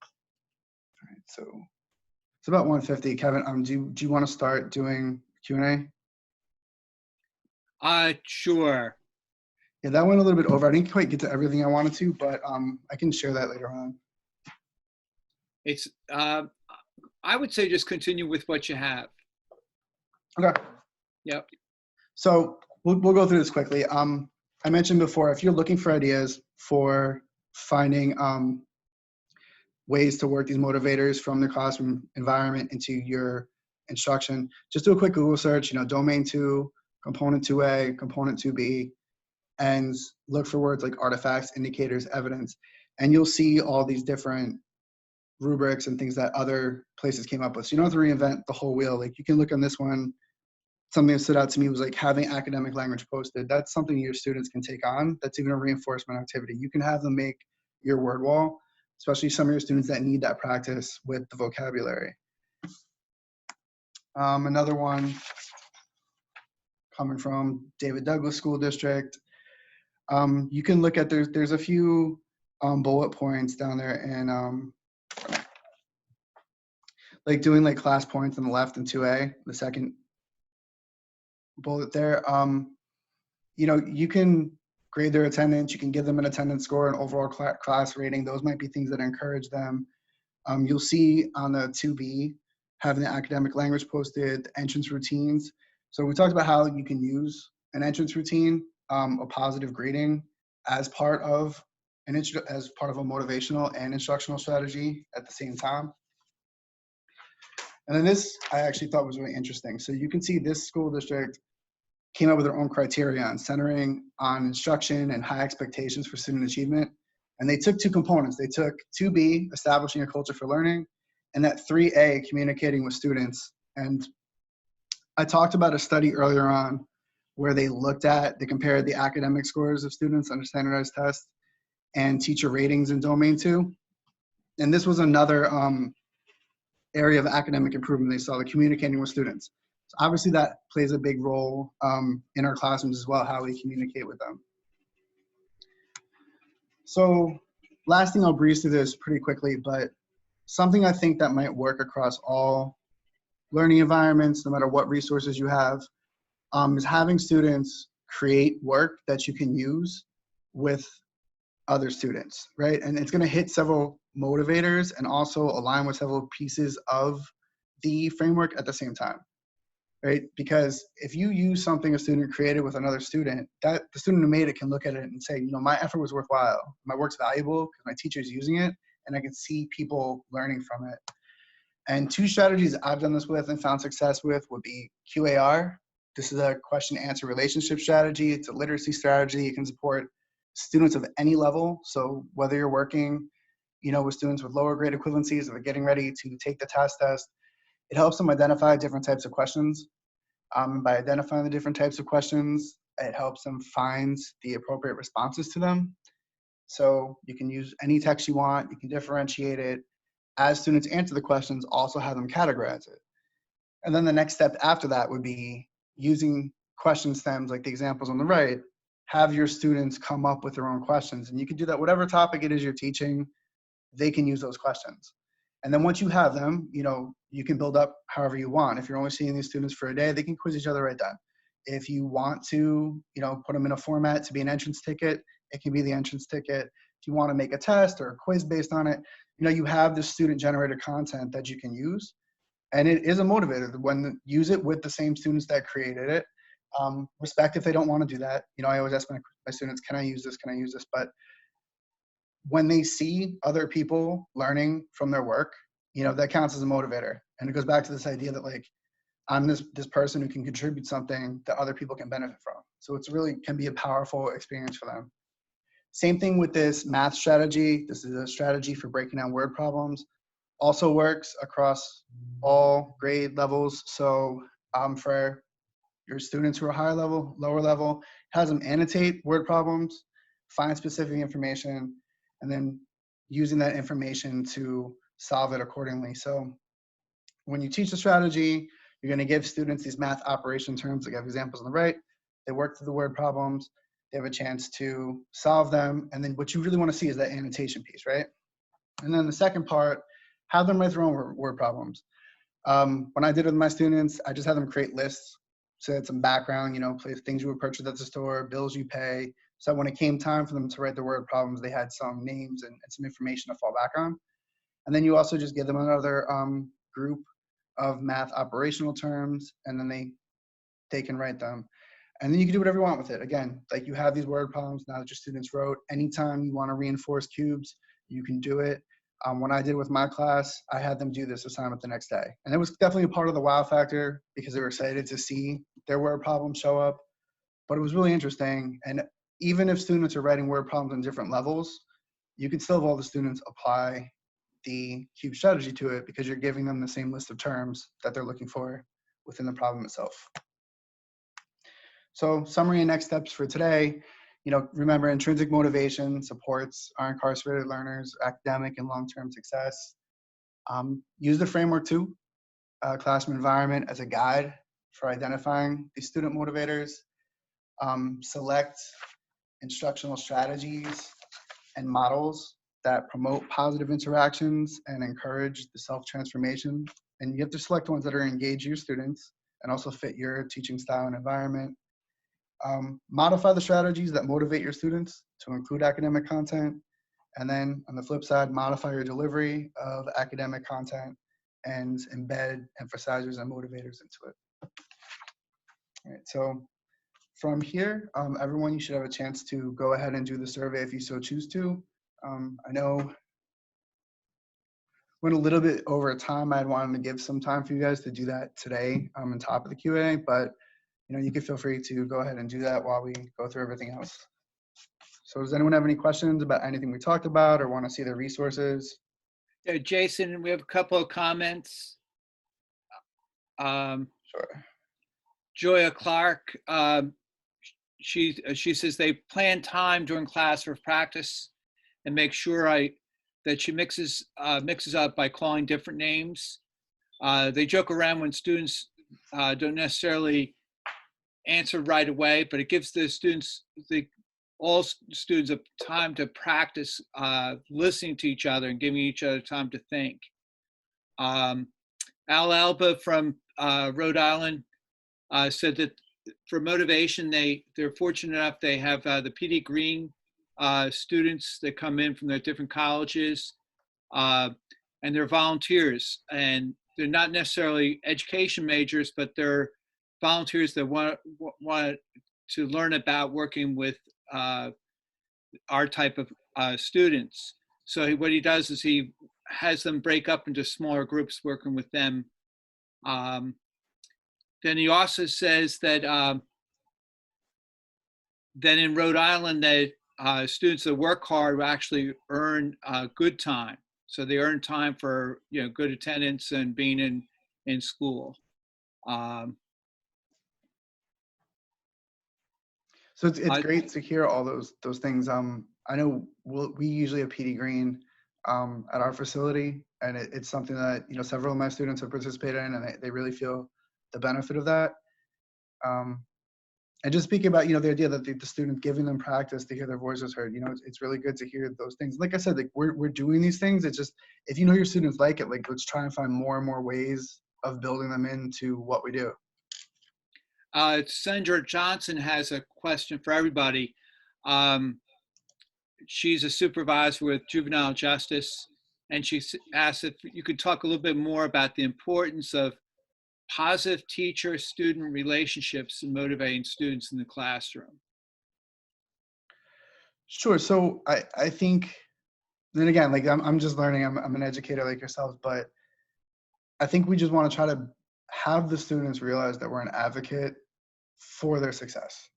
All right, so it's about 1:50. Kevin, do you want to start doing Q&A? Sure. Yeah, that went a little bit over. I didn't quite get to everything I wanted to, but I can share that later on. It's I would say just continue with what you have. Okay. Yep. So we'll go through this quickly. I mentioned before, if you're looking for ideas for finding ways to work these motivators from the classroom environment into your instruction. Just do a quick Google search, domain 2, component 2A, component 2B, and look for words like artifacts, indicators, evidence, and you'll see all these different rubrics and things that other places came up with. So you don't have to reinvent the whole wheel. Like, you can look on this one. Something that stood out to me was like having academic language posted. That's something your students can take on. That's even a reinforcement activity. You can have them make your word wall, especially some of your students that need that practice with the vocabulary. Another one coming from David Douglas School District. You can look at, there's a few bullet points down there, and like doing like class points on the left in 2A, the second bullet there. You can grade their attendance. You can give them an attendance score, an overall class rating. Those might be things that encourage them. You'll see on the 2B, having the academic language posted, the entrance routines. So we talked about how you can use an entrance routine, a positive grading as part of a motivational and instructional strategy at the same time. And then this I actually thought was really interesting. So you can see this school district came up with their own criteria on centering on instruction and high expectations for student achievement. And they took two components. They took 2B, establishing a culture for learning, and that 3A, communicating with students. And I talked about a study earlier on where they compared the academic scores of students on a standardized test and teacher ratings in domain 2. And this was another area of academic improvement. They saw the communicating with students. So obviously that plays a big role in our classrooms as well, how we communicate with them. So last thing, I'll breeze through this pretty quickly, but something I think that might work across all learning environments, no matter what resources you have, is having students create work that you can use with other students, right? And it's going to hit several motivators and also align with several pieces of the framework at the same time, right? Because if you use something a student created with another student, that the student who made it can look at it and say, my effort was worthwhile. My work's valuable because my teacher's using it and I can see people learning from it. And two strategies I've done this with and found success with would be QAR. This is a question answer relationship strategy. It's a literacy strategy. It can support students of any level. So whether you're working, with students with lower grade equivalencies or getting ready to take the TAS test, it helps them identify different types of questions. By identifying the different types of questions, it helps them find the appropriate responses to them. So you can use any text you want. You can differentiate it. As students answer the questions, also have them categorize it. And then the next step after that would be using question stems like the examples on the right. Have your students come up with their own questions. And you can do that, whatever topic it is you're teaching, they can use those questions. And then once you have them, you can build up however you want. If you're only seeing these students for a day, they can quiz each other right then. If you want to, put them in a format to be an entrance ticket, it can be the entrance ticket. If you want to make a test or a quiz based on it, you have the student generated content that you can use. And it is a motivator when use it with the same students that created it. Respect if they don't want to do that. I always ask my students, can I use this? Can I use this? But when they see other people learning from their work, that counts as a motivator. And it goes back to this idea that like, I'm this person who can contribute something that other people can benefit from. So it's really can be a powerful experience for them. Same thing with this math strategy. This is a strategy for breaking down word problems. Also works across all grade levels. So for your students who are higher level, lower level, has them annotate word problems, find specific information, and then using that information to solve it accordingly. So when you teach a strategy, you're going to give students these math operation terms. Like I have examples on the right. They work through the word problems. They have a chance to solve them. And then what you really want to see is that annotation piece, right? And then the second part, have them write their own word problems. When I did it with my students, I just had them create lists. So it's some background, things you would purchase at the store, bills you pay. So when it came time for them to write their word problems, they had some names and some information to fall back on. And then you also just give them another group of math operational terms, and then they can write them. And then you can do whatever you want with it. Again, like you have these word problems now that your students wrote. Anytime you want to reinforce cubes, you can do it. When I did with my class, I had them do this assignment the next day. And it was definitely a part of the wow factor because they were excited to see their word problems show up. But it was really interesting. And even if students are writing word problems on different levels, you can still have all the students apply the cube strategy to it because you're giving them the same list of terms that they're looking for within the problem itself. So summary and next steps for today, remember intrinsic motivation supports our incarcerated learners' academic and long-term success. Use the framework too, classroom environment as a guide for identifying these student motivators. Select instructional strategies and models that promote positive interactions and encourage the self-transformation. And you have to select ones that are engage your students and also fit your teaching style and environment. Modify the strategies that motivate your students to include academic content. And then on the flip side, modify your delivery of academic content and embed emphasizers and motivators into it. All right, so from here, everyone, you should have a chance to go ahead and do the survey if you so choose to. I know went a little bit over time. I'd wanted to give some time for you guys to do that today on top of the Q&A, but you can feel free to go ahead and do that while we go through everything else. So does anyone have any questions about anything we talked about or want to see the resources? Yeah, Jason, we have a couple of comments. Sure. Joya Clark, she says they plan time during class for practice and make sure that she mixes up by calling different names. They joke around when students don't necessarily answer right away, but it gives the students, all students, a time to practice listening to each other and giving each other time to think. Alva from Rhode Island said that for motivation, they're fortunate enough they have the PD Green students that come in from their different colleges, and they're volunteers, and they're not necessarily education majors, but they're volunteers that want to learn about working with our type of students. So what he does is he has them break up into smaller groups working with them. Then he also says that in Rhode Island that students that work hard will actually earn good time. So they earn time for good attendance and being in school. So it's great to hear all those things. I know we usually have PD Green at our facility, and it's something that several of my students have participated in, and they really feel the benefit of that. And just speaking about the idea that the student giving them practice to hear their voices heard, it's really good to hear those things. Like I said, like we're doing these things. It's just if your students like it, like let's try and find more and more ways of building them into what we do. Sandra Johnson has a question for everybody. She's a supervisor with juvenile justice, and she asked if you could talk a little bit more about the importance of positive teacher-student relationships in motivating students in the classroom. Sure. So I think, then again, like I'm just learning. I'm an educator like yourselves, but I think we just want to try to have the students realize that we're an advocate for their success.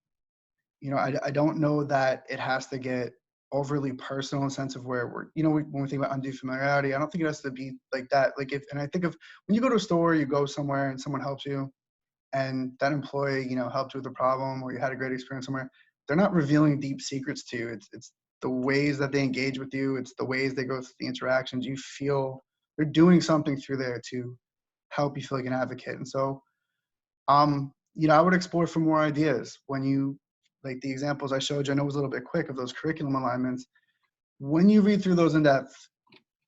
I don't know that it has to get overly personal in the sense of where we're, when we think about undue familiarity, I don't think it has to be like that. Like and I think of when you go to a store, you go somewhere and someone helps you and that employee, helped you with a problem or you had a great experience somewhere, they're not revealing deep secrets to you. It's the ways that they engage with you. It's the ways they go through the interactions. You feel they're doing something through there to help you feel like an advocate. And so, I would explore for more ideas when you, like the examples I showed you, I know it was a little bit quick of those curriculum alignments. When you read through those in depth,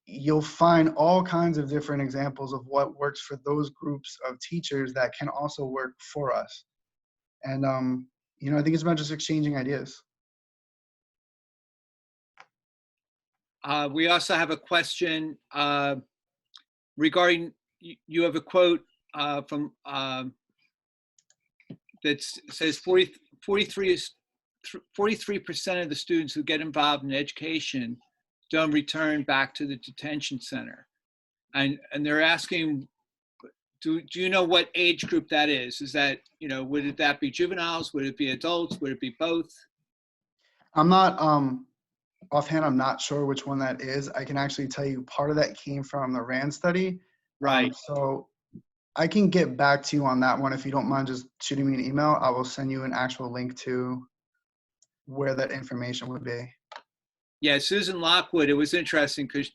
you'll find all kinds of different examples of what works for those groups of teachers that can also work for us. And, I think it's about just exchanging ideas. We also have a question regarding, you have a quote from that says 43% of the students who get involved in education don't return back to the detention center. And they're asking, do you know what age group that is? Is that, would that be juveniles? Would it be adults? Would it be both? I'm not, offhand, I'm not sure which one that is. I can actually tell you part of that came from the RAND study. Right. So I can get back to you on that one. If you don't mind just shooting me an email, I will send you an actual link to where that information would be. Yeah, Susan Lockwood, it was interesting because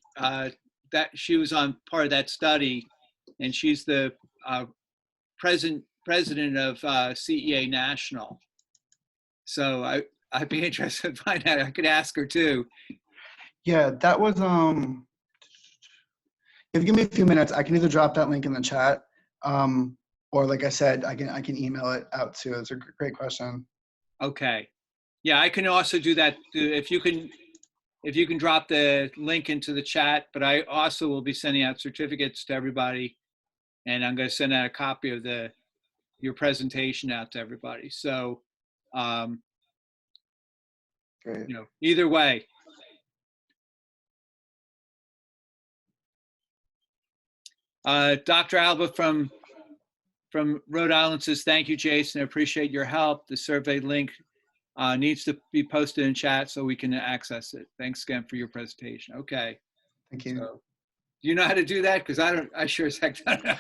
that she was on part of that study, and she's the president of CEA National. So I'd be interested to find out. I could ask her too. Yeah, that was if you give me a few minutes, I can either drop that link in the chat, or like I said, I can email it out too. It's a great question. Okay. Yeah, I can also do that if you can drop the link into the chat, but I also will be sending out certificates to everybody, and I'm going to send out a copy of your presentation out to everybody. So, Great. Either way. Dr. Alva from Rhode Island says, thank you, Jason. I appreciate your help. The survey link needs to be posted in chat so we can access it. Thanks again for your presentation. Okay. Thank you. So, do you know how to do that? Because I sure as heck don't know.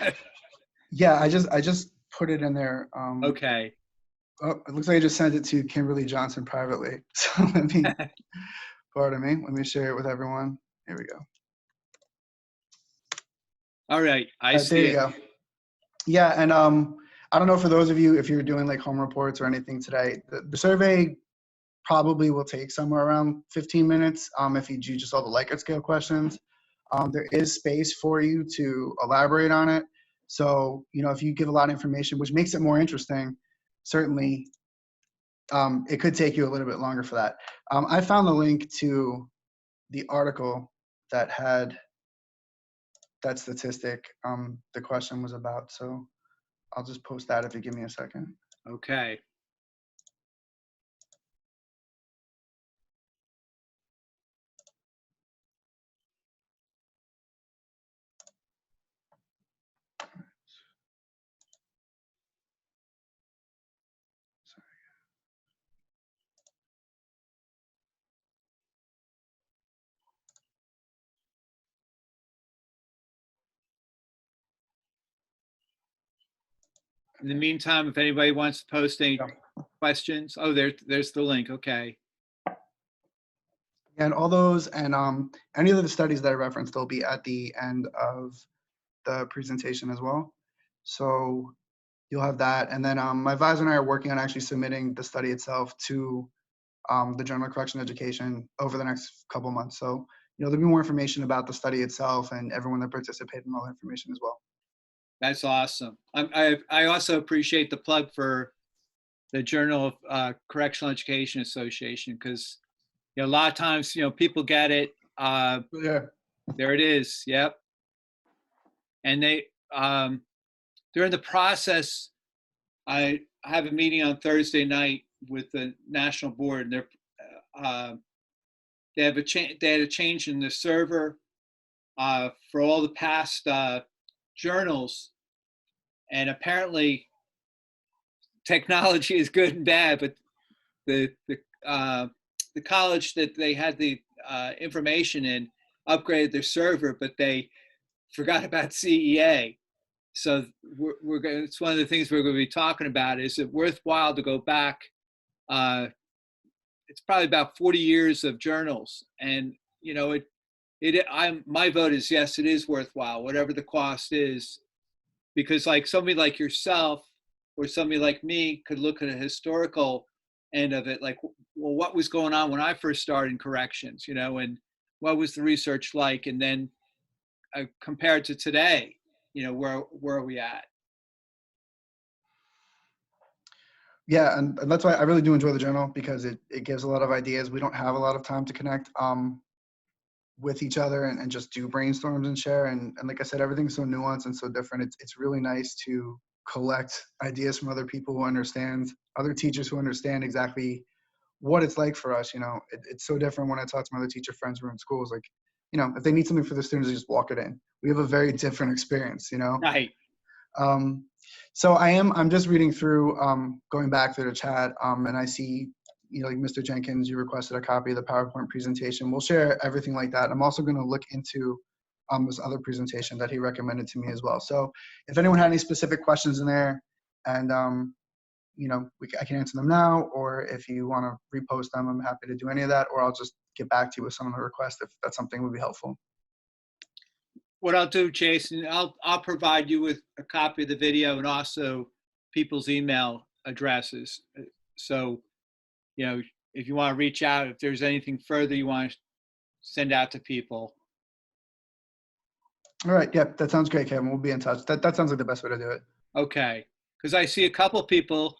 Yeah, I just put it in there. Okay. Oh, it looks like I just sent it to Kimberly Johnson privately. So pardon me. Let me share it with everyone. Here we go. All right. I see there you go. Yeah, and I don't know for those of you, if you're doing like home reports or anything today, the survey probably will take somewhere around 15 minutes if you do just all the Likert scale questions. There is space for you to elaborate on it. So, if you give a lot of information, which makes it more interesting, certainly it could take you a little bit longer for that. I found the link to the article that had that statistic the question was about. So I'll just post that if you give me a second. Okay. In the meantime, if anybody wants to post any questions, oh, there's the link. Okay. And all those and any of the studies that I referenced, they'll be at the end of the presentation as well. So you'll have that. And then my advisor and I are working on actually submitting the study itself to the Journal of Correctional Education over the next couple months. So, there'll be more information about the study itself and everyone that participated and all the information as well. That's awesome. I also appreciate the plug for the Journal of Correctional Education Association, because a lot of times people get it. Yeah. There it is. Yep. And they during the process, I have a meeting on Thursday night with the national board, and they had a change in the server for all the past journals, and apparently technology is good and bad, but the college that they had the information in upgraded their server, but they forgot about CEA. So we're going. It's one of the things we're going to be talking about. Is it worthwhile to go back? It's probably about 40 years of journals, and my vote is yes, it is worthwhile, whatever the cost is, because like somebody like yourself or somebody like me could look at a historical end of it, like, well, what was going on when I first started in corrections, and what was the research like, and then compared to today, where are we at? Yeah, and that's why I really do enjoy the journal, because it gives a lot of ideas. We don't have a lot of time to connect with each other and just do brainstorms and share. And like I said, everything's so nuanced and so different. It's really nice to collect ideas from other people who understand other teachers who understand exactly what it's like for us. You know, it's so different when I talk to my other teacher friends who are in schools. Like, you know, if they need something for the students, they just walk it in. We have a very different experience, you know? Right. So I'm just reading through, going back through the chat, and I see, you know, like Mr. Jenkins, you requested a copy of the PowerPoint presentation. We'll share everything like that. I'm also going to look into this other presentation that he recommended to me as well. So if anyone had any specific questions in there, and you know, I can answer them now, or if you want to repost them, I'm happy to do any of that, or I'll just get back to you with some of the requests if that's something that would be helpful. What I'll do, Jason, I'll provide you with a copy of the video and also people's email addresses. So, you know, if you want to reach out, if there's anything further you want to send out to people. All right. Yep. That sounds great, Kevin. We'll be in touch. That sounds like the best way to do it. Okay. Because I see a couple people,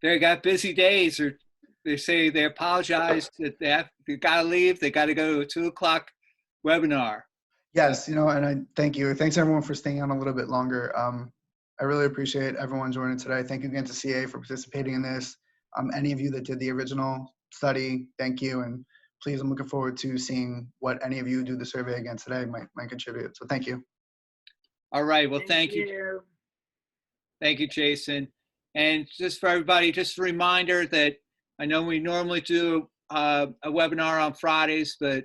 they got busy days, or they say they apologize that they got to leave. They got to go to a 2 o'clock webinar. Yes, you know, and I thank you. Thanks everyone for staying on a little bit longer. I really appreciate everyone joining today. Thank you again to CA for participating in this. Any of you that did the original study, thank you. And please, I'm looking forward to seeing what any of you do the survey again today might contribute. So thank you. All right. Well, thank you. Thank you, Jason. And just for everybody, just a reminder that I know we normally do a webinar on Fridays, but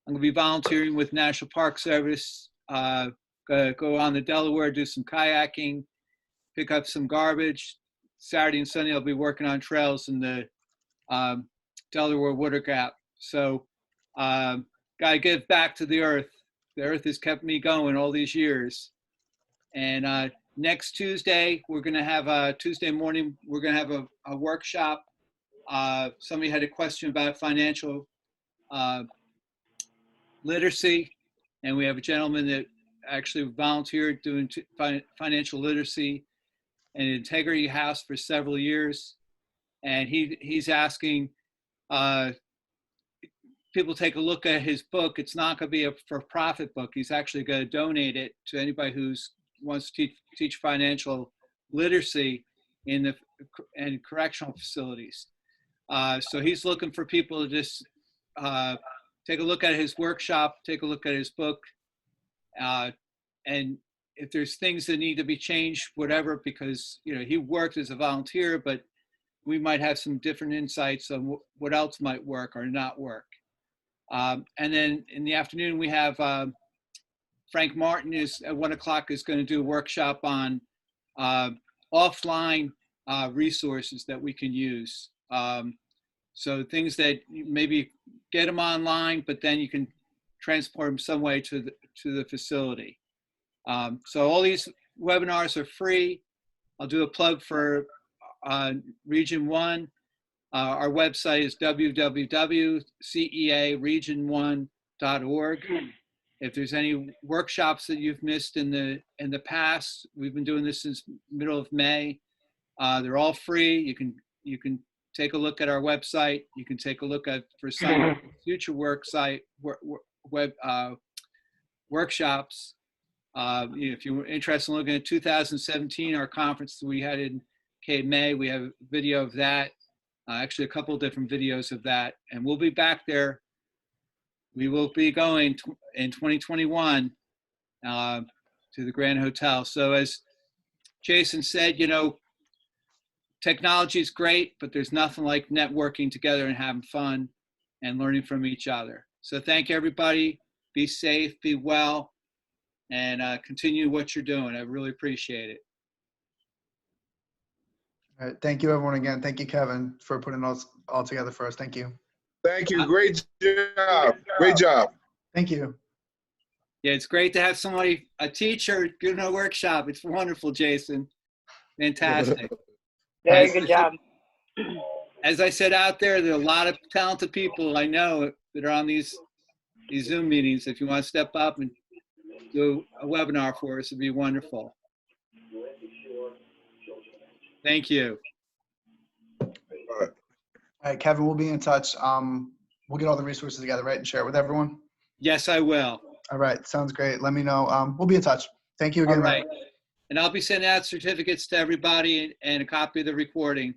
I'm going to be volunteering with National Park Service, go on the Delaware, do some kayaking, pick up some garbage. Saturday and Sunday, I'll be working on trails in the Delaware Water Gap. So got to give back to the earth. The earth has kept me going all these years. And next Tuesday, we're going to have Tuesday morning, we're going to have a workshop. Somebody had a question about financial literacy, and we have a gentleman that actually volunteered doing financial literacy and Integrity House for several years. And he's asking people take a look at his book. It's not going to be a for-profit book. He's actually going to donate it to anybody who wants to teach financial literacy in correctional facilities. So he's looking for people to just take a look at his workshop, take a look at his book, and if there's things that need to be changed, whatever, because, you know, he worked as a volunteer, but we might have some different insights on what else might work or not work. And then in the afternoon, we have Frank Martin is at 1 o'clock is going to do a workshop on offline resources that we can use. So things that maybe get them online, but then you can transport them some way to the facility. So all these webinars are free. I'll do a plug for Region 1. Our website is www.cearegion1.org. If there's any workshops that you've missed in the past, we've been doing this since middle of May. They're all free. You can take a look at our website. You can take a look at for some future workshops. If you're interested in looking at 2017, our conference that we had in May, we have a video of that. Actually, a couple of different videos of that, and we'll be back there. We will be going in 2021 to the Grand Hotel. So as Jason said, you know, technology is great, but there's nothing like networking together and having fun and learning from each other. So thank you, everybody. Be safe, be well, and continue what you're doing. I really appreciate it. All right. Thank you, everyone, again. Thank you, Kevin, for putting those all together for us. Thank you. Thank you. Great job. Great job. Thank you. Yeah, it's great to have somebody, a teacher, giving a workshop. It's wonderful, Jason. Fantastic. Very good job. As I said out there are a lot of talented people I know that are on these Zoom meetings. If you want to step up and do a webinar for us, it'd be wonderful. Thank you. All right, Kevin, we'll be in touch. We'll get all the resources together, right, and share it with everyone? Yes, I will. All right, sounds great. Let me know. We'll be in touch. Thank you again. All right. And I'll be sending out certificates to everybody and a copy of the recording.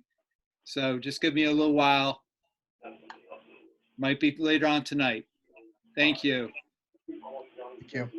So just give me a little while. Might be later on tonight. Thank you. Thank you.